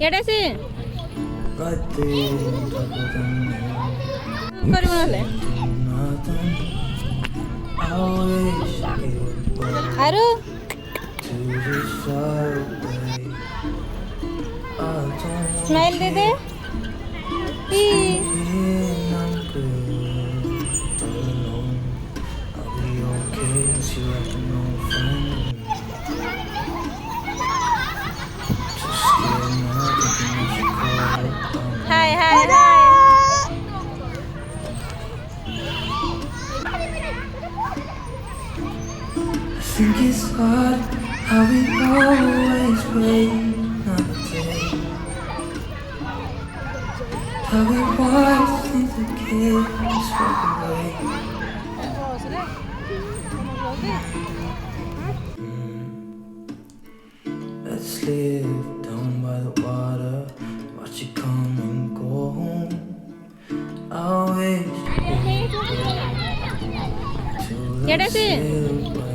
ଏଡ଼େ କରିବ ନହେଲେ ଆରୁ ସ୍ମାଇଲ୍ ଦେ ଦେ हाय हाय हाय I think it's hard how we always wait another day. How we watch things that kids walk away. Let's live down by the water, watch it come and go home. I wish we could go to the sail away.